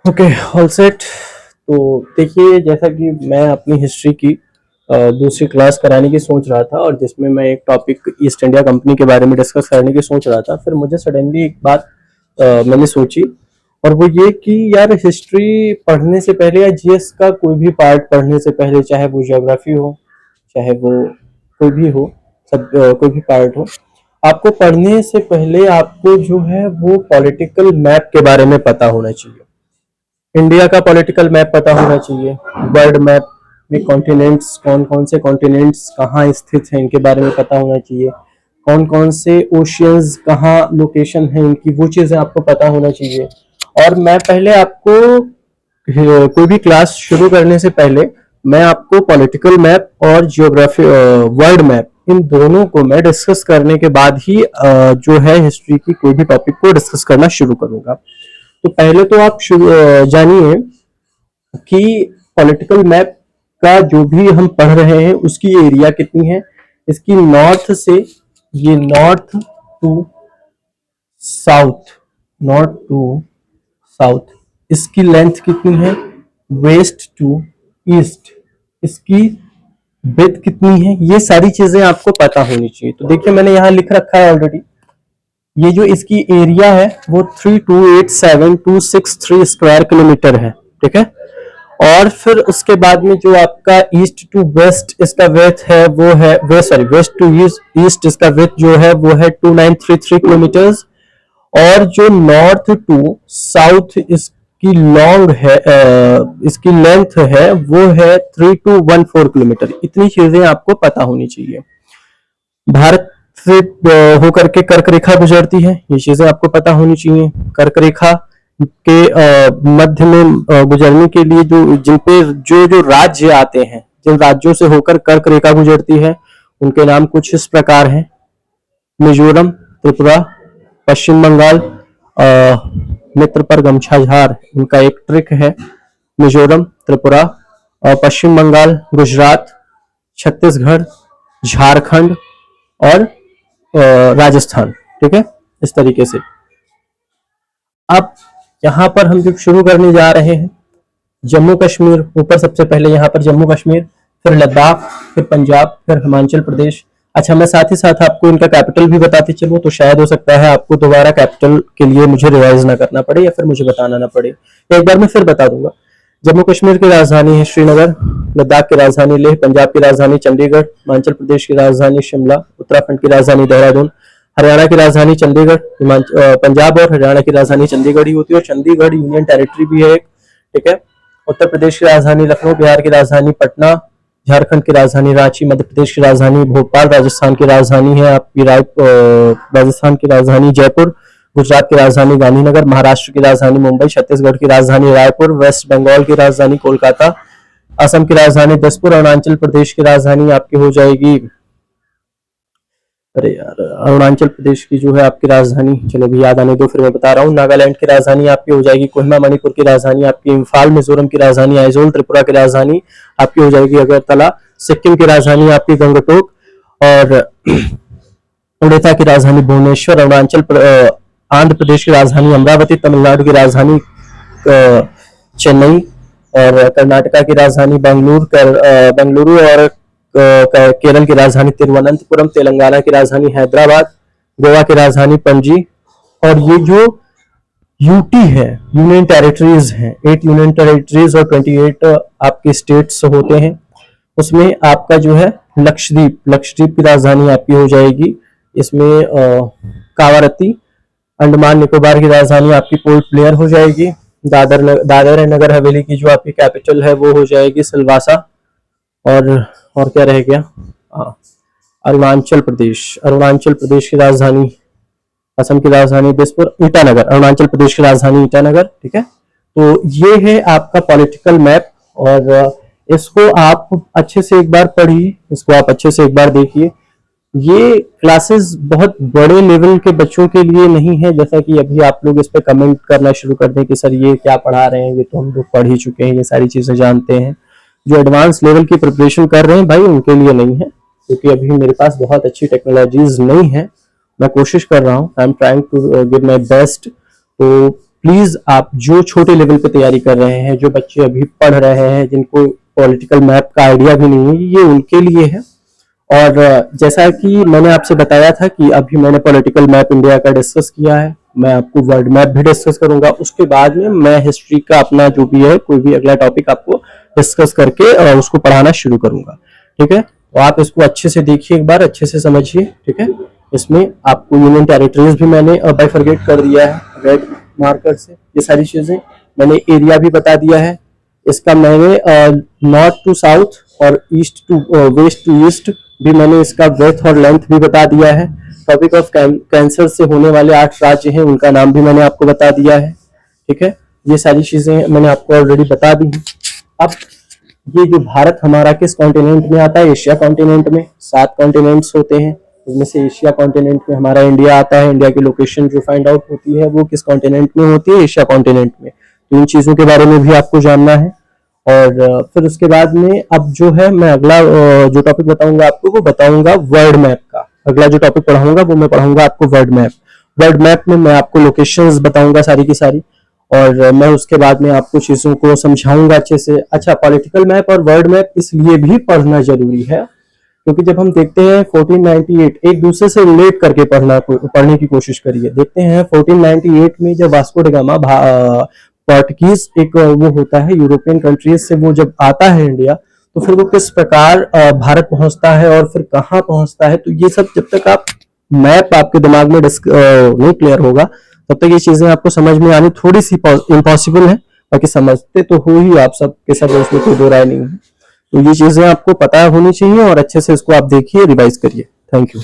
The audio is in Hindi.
Okay, all set. तो देखिए, जैसा कि मैं अपनी हिस्ट्री की दूसरी क्लास कराने की सोच रहा था और जिसमें मैं एक टॉपिक ईस्ट इंडिया कंपनी के बारे में डिस्कस करने की सोच रहा था, फिर मुझे सडनली एक बात मैंने सोची, और वो ये कि यार हिस्ट्री पढ़ने से पहले या जीएस का कोई भी पार्ट पढ़ने से पहले, चाहे वो ज्योग्राफी हो, चाहे वो कोई भी हो, सब कोई भी पार्ट हो, आपको पढ़ने से पहले आपको जो है वो पॉलिटिकल मैप के बारे में पता होना चाहिए। इंडिया का पॉलिटिकल मैप पता होना चाहिए। वर्ल्ड मैप में कॉन्टिनेंट्स, कौन कौन से कॉन्टिनेंट्स कहाँ स्थित हैं, इनके बारे में पता होना चाहिए। कौन कौन से ओशियंस कहाँ लोकेशन है इनकी, वो चीज़ें आपको पता होना चाहिए। और मैं पहले आपको कोई भी क्लास शुरू करने से पहले मैं आपको पॉलिटिकल मैप और जियोग्राफी वर्ल्ड मैप, इन दोनों को मैं डिस्कस करने के बाद ही जो है हिस्ट्री की कोई भी टॉपिक को डिस्कस करना शुरू करूंगा। तो पहले तो आप जानिए कि पॉलिटिकल मैप का जो भी हम पढ़ रहे हैं उसकी एरिया कितनी है। इसकी नॉर्थ से, ये north to south, north to south, इसकी लेंथ कितनी है। वेस्ट टू ईस्ट, इसकी विड्थ कितनी है। ये सारी चीजें आपको पता होनी चाहिए। तो देखिए, मैंने यहाँ लिख रखा है ऑलरेडी। ये जो इसकी एरिया है वो 3287263 स्क्वायर किलोमीटर है, ठीक है। और फिर उसके बाद में जो आपका ईस्ट टू वेस्ट इसका विड्थ है वो है, वेस्ट टू ईस्ट इसका विड्थ जो है वो है 2933 किलोमीटर्स। और जो नॉर्थ टू साउथ इसकी लॉन्ग है, इसकी लेंथ है वो है 3214 किलोमीटर। इतनी चीजें आपको पता होनी चाहिए। भारत से होकर के कर्क रेखा गुजरती है, ये चीजें आपको पता होनी चाहिए। कर्क रेखा के मध्य में गुजरने के लिए जो जिन पे जो जो राज्य आते हैं, जिन राज्यों से होकर कर्क रेखा गुजरती है, उनके नाम कुछ इस प्रकार हैं। मिजोरम, त्रिपुरा, पश्चिम बंगाल। मित्र पर गमछा झार, इनका एक ट्रिक है। मिजोरम, त्रिपुरा, पश्चिम बंगाल, गुजरात, छत्तीसगढ़, झारखंड और राजस्थान, ठीक है। इस तरीके से अब यहाँ पर हम जब शुरू करने जा रहे हैं, जम्मू कश्मीर ऊपर सबसे पहले, यहाँ पर जम्मू कश्मीर, फिर लद्दाख, फिर पंजाब, फिर हिमाचल प्रदेश। अच्छा, मैं साथ ही साथ आपको इनका कैपिटल भी बताते चलूं, तो शायद हो सकता है आपको दोबारा कैपिटल के लिए मुझे रिवाइज ना करना पड़े या फिर मुझे बताना ना पड़े। एक बार मैं फिर बता दूंगा। जम्मू कश्मीर की राजधानी है श्रीनगर, लद्दाख की राजधानी लेह, पंजाब की राजधानी चंडीगढ़, हिमाचल प्रदेश की राजधानी शिमला, उत्तराखंड की राजधानी देहरादून, हरियाणा की राजधानी चंडीगढ़, पंजाब और हरियाणा की राजधानी चंडीगढ़ ही होती है, और चंडीगढ़ यूनियन टेरिटरी भी है एक, ठीक है। उत्तर प्रदेश की राजधानी लखनऊ, बिहार की राजधानी पटना, झारखंड की राजधानी रांची, मध्य प्रदेश की राजधानी भोपाल, राजस्थान की राजधानी है आपकी राजस्थान की राजधानी जयपुर, गुजरात की राजधानी गांधीनगर, महाराष्ट्र की राजधानी मुंबई, छत्तीसगढ़ की राजधानी रायपुर, वेस्ट बंगाल की राजधानी कोलकाता, असम की राजधानी दिसपुर, अरुणाचल प्रदेश की राजधानी आपकी हो जाएगी, अरे यार, अरुणाचल प्रदेश की जो है आपकी राजधानी, चलो भी याद आने दो, फिर मैं बता रहा हूँ। नागालैंड की राजधानी आपकी हो जाएगी कोहिमा, मणिपुर की राजधानी आपकी इम्फाल, मिजोरम की राजधानी आइजोल, त्रिपुरा की राजधानी आपकी हो जाएगी अगरतला, सिक्किम की राजधानी आपकी गंगटोक, और उड़ीसा की राजधानी भुवनेश्वर, आंध्र प्रदेश की राजधानी अमरावती, तमिलनाडु की राजधानी चेन्नई, और कर्नाटका की राजधानी बेंगलुरु, और केरल की राजधानी तिरुवनंतपुरम, तेलंगाना की राजधानी हैदराबाद, गोवा की राजधानी पणजी। और ये जो यूटी है, यूनियन टेरिटरीज हैं, 8 यूनियन टेरिटरीज और 28 आपके स्टेट्स होते हैं। उसमें आपका जो है लक्षद्वीप की राजधानी आपकी हो जाएगी, इसमें कावारती। अंडमान निकोबार की राजधानी आपकी पोर्ट ब्लेयर हो जाएगी। दादर एंड नगर हवेली की जो आपकी कैपिटल है वो हो जाएगी सिलवासा। और क्या रह गया, अरुणाचल प्रदेश की राजधानी, असम की राजधानी दिसपुर, ईटानगर, अरुणाचल प्रदेश की राजधानी ईटानगर, ठीक है। तो ये है आपका पॉलिटिकल मैप, और इसको आप अच्छे से एक बार पढ़िए, इसको आप अच्छे से एक बार देखिए। ये क्लासेस बहुत बड़े लेवल के बच्चों के लिए नहीं है, जैसा कि अभी आप लोग इस पे कमेंट करना शुरू कर दें कि सर ये क्या पढ़ा रहे हैं, ये तो हम लोग पढ़ ही चुके हैं, ये सारी चीजें जानते हैं। जो एडवांस लेवल की प्रिपरेशन कर रहे हैं भाई, उनके लिए नहीं है, क्योंकि अभी मेरे पास बहुत अच्छी टेक्नोलॉजीज नहीं है। मैं कोशिश कर रहा हूँ, I am trying to give my best. तो प्लीज आप जो छोटे लेवल पे तैयारी कर रहे हैं, जो बच्चे अभी पढ़ रहे हैं, जिनको पॉलिटिकल मैप का आइडिया भी नहीं है, ये उनके लिए है। और जैसा कि मैंने आपसे बताया था कि अभी मैंने पॉलिटिकल मैप इंडिया का डिस्कस किया है, मैं आपको वर्ल्ड मैप भी डिस्कस करूंगा। उसके बाद में मैं हिस्ट्री का अपना जो भी है कोई भी अगला टॉपिक आपको डिस्कस करके उसको पढ़ाना शुरू करूंगा। ठीक है, तो आप इसको अच्छे से देखिए, एक बार अच्छे से समझिए। ठीक है, इसमें आपको यूनियन टेरिटरीज भी मैंने बाइफरगेट कर दिया है रेड मार्कर से, ये सारी चीजें मैंने एरिया भी बता दिया है इसका। मैंने नॉर्थ टू साउथ और east to west to east भी मैंने इसका ब्रेथ और लेंथ भी बता दिया है। टॉपिक ऑफ कैंसर से होने वाले 8 राज्य हैं, उनका नाम भी मैंने आपको बता दिया है। ठीक है, ये सारी चीजें मैंने आपको ऑलरेडी बता दी हैं। अब ये जो भारत हमारा किस कॉन्टिनेंट में आता है, एशिया कॉन्टिनेंट में 7 कॉन्टिनेंट्स होते हैं, उसमें से एशिया कॉन्टिनेंट में हमारा इंडिया आता है। इंडिया की लोकेशन जो फाइंड आउट होती है वो किस कॉन्टिनेंट में होती है, एशिया कॉन्टिनेंट में। तो इन चीजों के बारे में भी आपको जानना है। और फिर उसके बाद में अब जो है मैं अगला जो टॉपिक बताऊंगा आपको वो बताऊंगा वर्ल्ड मैप का। अगला जो टॉपिक पढ़ाऊंगा वो मैं पढ़ाऊंगा आपको वर्ल्ड मैप। वर्ल्ड मैप में मैं आपको लोकेशंस बताऊंगा सारी की सारी, और मैं उसके बाद में आपको चीजों को समझाऊंगा अच्छे से। अच्छा, पॉलिटिकल मैप और वर्ल्ड मैप इसलिए भी पढ़ना जरूरी है क्योंकि जब हम देखते हैं 1498, एक दूसरे से रिलेट करके पढ़ने की कोशिश करिए। देखते हैं 1498 में जब वास्को डी गामा पोर्टुगीज एक वो होता है यूरोपियन कंट्रीज से, वो जब आता है इंडिया, तो फिर वो किस प्रकार भारत पहुंचता है और फिर कहाँ पहुंचता है। तो ये सब जब तक आप मैप आपके दिमाग में नहीं क्लियर होगा तब तक ये चीजें आपको समझ में आनी थोड़ी सी इम्पॉसिबल है। बाकी समझते तो हो ही आप सब के सब, उसमें कोई दो राय नहीं है। तो ये चीजें आपको पता होनी चाहिए और अच्छे से इसको आप देखिए, रिवाइज करिए। Thank you.